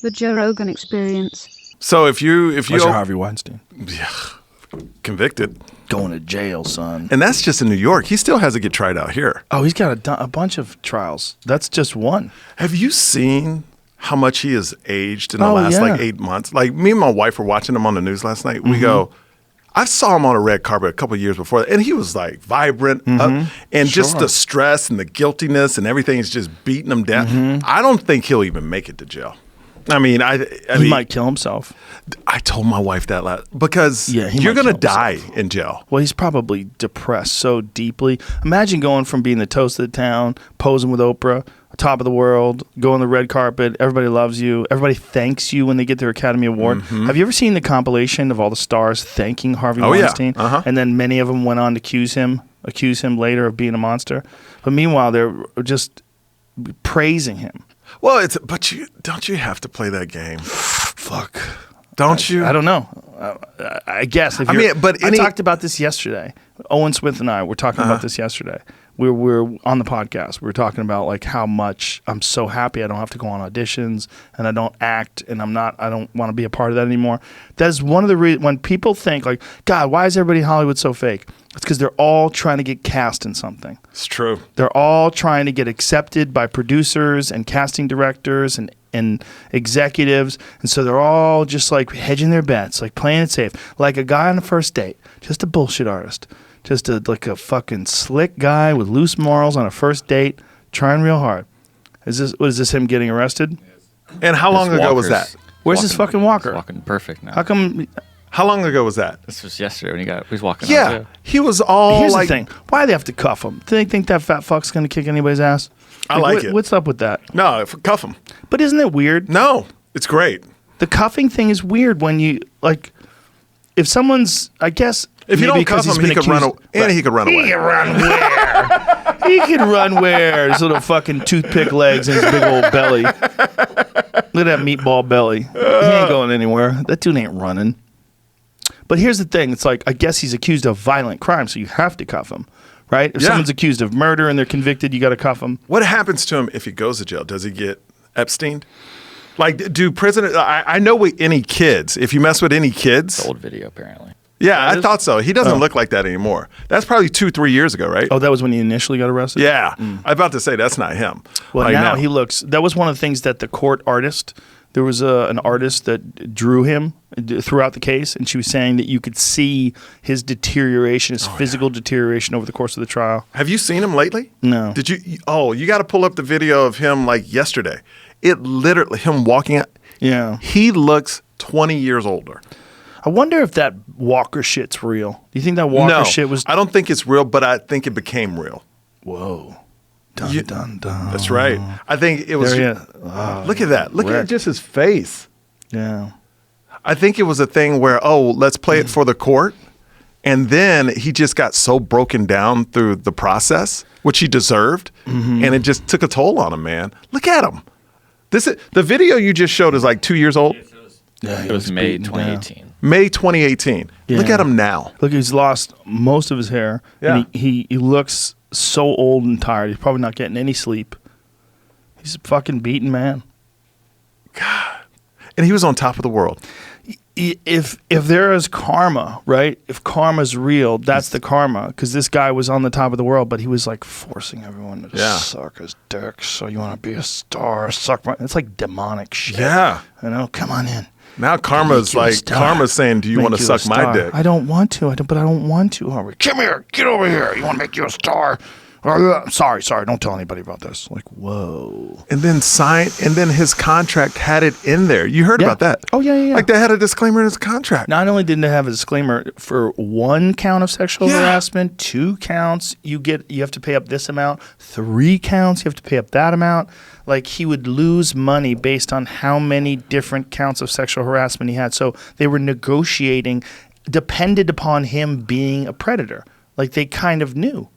The Joe Rogan Experience. So if you Harvey Weinstein. Yeah, convicted, going to jail, son. and that's just in New York. He still has to get tried out here. Oh, he's got a bunch of trials. That's just one. Have you seen how much he has aged in the last yeah. like 8 months? Like me and my wife were watching him on the news last night. We go, I saw him on a red carpet a couple of years before that, and he was like vibrant, and just the stress and the guiltiness and everything is just beating him down. I don't think he'll even make it to jail. I mean, he might kill himself. I told my wife that because you're going to die in jail. Well, he's probably depressed so deeply. Imagine going from being the toast of the town, posing with Oprah, top of the world, go on the red carpet, everybody loves you, everybody thanks you when they get their Academy Award. Have you ever seen the compilation of all the stars thanking Harvey Weinstein? Yeah. And then many of them went on to accuse him later of being a monster. But meanwhile, they're just praising him. Well, don't you have to play that game? Fuck. Don't you? I don't know. I guess. I talked about this yesterday. Owen Smith and I were talking about this yesterday. We were on the podcast. We were talking about like how much I'm so happy I don't have to go on auditions and I don't act and I don't want to be a part of that anymore. That's one of the reasons when people think like, God, why is everybody in Hollywood so fake? It's because they're all trying to get cast in something. It's true. They're all trying to get accepted by producers and casting directors and executives. And so they're all just like hedging their bets, like playing it safe. Like a guy on a first date, just a bullshit artist. Just like a fucking slick guy with loose morals on a first date, trying real hard. Is this him getting arrested? And how long ago was that? Where's his fucking walker? He's walking perfect now. How come? How long ago was that? This was yesterday when he was walking out. Yeah, he was all Here's like... the thing. Why do they have to cuff him? Do they think that fat fuck's going to kick anybody's ass? I like it. What's up with that? No, cuff him. But isn't it weird? No, it's great. The cuffing thing is weird when you, like, if someone's, I guess... If you don't cuff him, he could run away. And he could run away. He could run where? He could run where? His little fucking toothpick legs and his big old belly. Look at that meatball belly. He ain't going anywhere. That dude ain't running. But here's the thing. It's like, I guess he's accused of violent crime, so you have to cuff him, right? If someone's accused of murder and they're convicted, you got to cuff him. What happens to him if he goes to jail? Does he get Epsteined? Like, do prisoners... I know with any kids, if you mess with any kids... It's old video, apparently. Yeah, I thought so. He doesn't look like that anymore. That's probably 2-3 years ago, right? Oh, that was when he initially got arrested? Yeah. I'm about to say that's not him. Well, now he looks... That was one of the things that the court artist... There was an artist that drew him throughout the case, and she was saying that you could see his deterioration, his physical deterioration over the course of the trial. Have you seen him lately? No. Did you? Oh, you got to pull up the video of him like yesterday. It literally, him walking out. Yeah. He looks 20 years older. I wonder if that Walker shit's real. Do you think that Walker shit was... I don't think it's real, but I think it became real. Whoa. Dun, dun, dun. That's right. I think it was... look at that. Look at just his face. Yeah. I think it was a thing where, let's play it for the court. And then he just got so broken down through the process, which he deserved. And it just took a toll on him, man. Look at him. The video you just showed is like 2 years old. Yeah, It was May 2018. May 2018. Yeah. Look at him now. Look, he's lost most of his hair. Yeah. And he looks so old and tired. He's probably not getting any sleep. He's a fucking beaten man. God. And he was on top of the world. If there is karma, right? If karma's real, that's the karma. Because this guy was on the top of the world, but he was like forcing everyone to suck his dick. So you want to be a star? Suck my... It's like demonic shit. Yeah. You know, come on in. Now karma's saying, do you want to suck my dick? I don't want to. But I don't want to, Harvey. Come here. Get over here. You want to make you a star? Sorry. Don't tell anybody about this. Like, whoa. And then his contract had it in there. You heard about that? Oh, yeah. Like they had a disclaimer in his contract. Not only didn't they have a disclaimer for 1 count of sexual harassment, 2 counts, you have to pay up this amount, 3 counts, you have to pay up that amount. Like he would lose money based on how many different counts of sexual harassment he had. So they were negotiating, depended upon him being a predator. Like they kind of knew.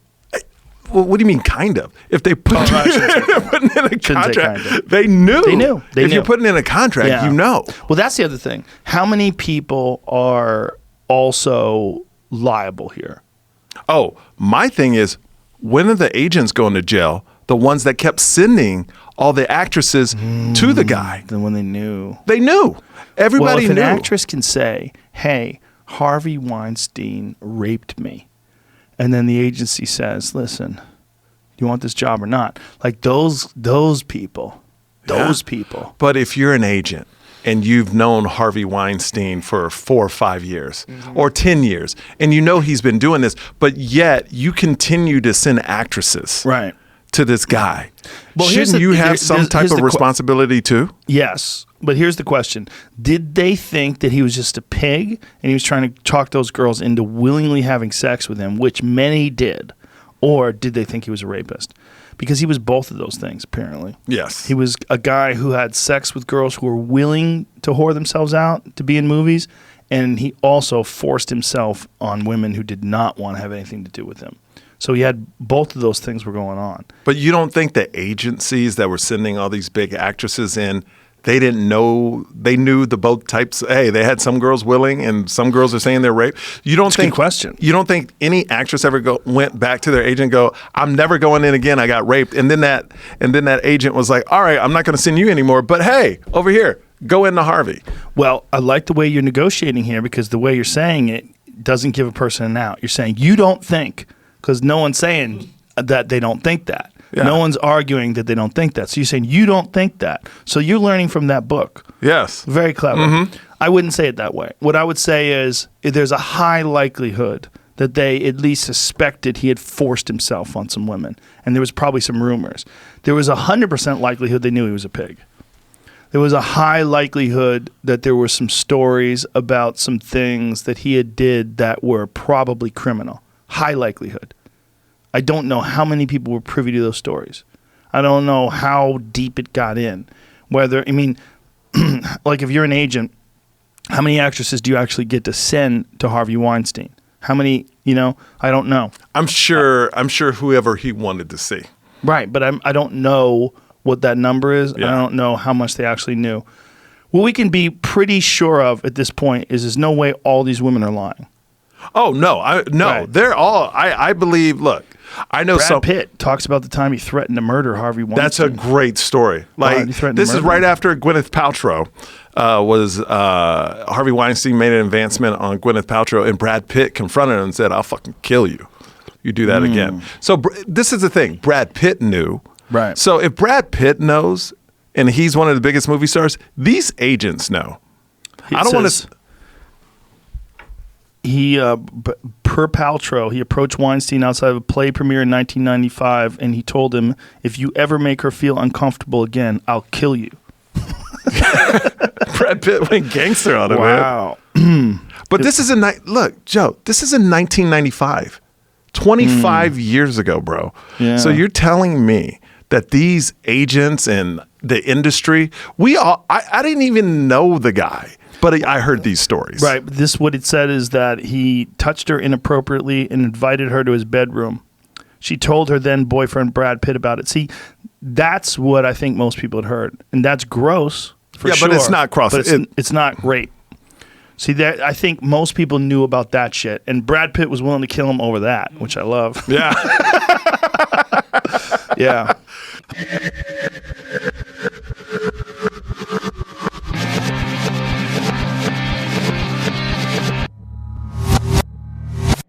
Well, what do you mean, kind of? If they put it in a contract, they knew. They knew. If you're putting in a contract, you know. Well, that's the other thing. How many people are also liable here? Oh, my thing is, when are the agents going to jail? the ones that kept sending all the actresses to the guy. Then when they knew. They knew. Everybody well, if knew. an actress can say, hey, Harvey Weinstein raped me, and then the agency says, listen, do you want this job or not? Like those people. But if you're an agent and you've known Harvey Weinstein for 4 or 5 years or 10 years, and you know he's been doing this, but yet you continue to send actresses to this guy, shouldn't you have some type of responsibility too? Yes. But here's the question. Did they think that he was just a pig and he was trying to talk those girls into willingly having sex with him, which many did? Or did they think he was a rapist? Because he was both of those things, apparently. Yes. He was a guy who had sex with girls who were willing to whore themselves out to be in movies, and he also forced himself on women who did not want to have anything to do with him. So he had both of those things were going on. But you don't think the agencies that were sending all these big actresses in, they didn't know, they knew the both types. Hey, they had some girls willing and some girls are saying they're raped. You don't That's think, a good question. You don't think any actress ever went back to their agent and go, I'm never going in again, I got raped. And then that agent was like, all right, I'm not going to send you anymore, but hey, over here, go into Harvey. Well, I like the way you're negotiating here because the way you're saying it doesn't give a person an out. You're saying you don't think, because no one's saying that they don't think that. Yeah. No one's arguing that they don't think that. So you're saying you don't think that. So you're learning from that book. Yes. Very clever. I wouldn't say it that way. What I would say is there's a high likelihood that they at least suspected he had forced himself on some women. And there was probably some rumors. There was 100% likelihood they knew he was a pig. There was a high likelihood that there were some stories about some things that he had did that were probably criminal. High likelihood. I don't know how many people were privy to those stories. I don't know how deep it got in. Whether, I mean, like if you're an agent, how many actresses do you actually get to send to Harvey Weinstein? How many, I don't know. I'm sure whoever he wanted to see. Right, but I don't know what that number is. Yeah. I don't know how much they actually knew. What we can be pretty sure of at this point is there's no way all these women are lying. Oh, no. Right. They're all, I believe, look, I know Brad Pitt talks about the time he threatened to murder Harvey Weinstein. That's a great story. Like, this is right after Gwyneth Paltrow Harvey Weinstein made an advancement on Gwyneth Paltrow, and Brad Pitt confronted him and said, I'll fucking kill you. You do that again. So this is the thing. Brad Pitt knew. Right. So if Brad Pitt knows, and he's one of the biggest movie stars, these agents know. I don't want to... Per Paltrow, he approached Weinstein outside of a play premiere in 1995, and he told him, if you ever make her feel uncomfortable again, I'll kill you. Brad Pitt went gangster on it, wow. Man. But this is look, Joe, this is in 1995. 25 years ago, bro. Yeah. So you're telling me that these agents and the industry, I didn't even know the guy. But I heard these stories. Right. What it said is that he touched her inappropriately and invited her to his bedroom. She told her then boyfriend Brad Pitt about it. See, that's what I think most people had heard. And that's gross, for sure. Yeah, but it's not gross. But it's not rape. See, I think most people knew about that shit. And Brad Pitt was willing to kill him over that, which I love. Yeah. Yeah.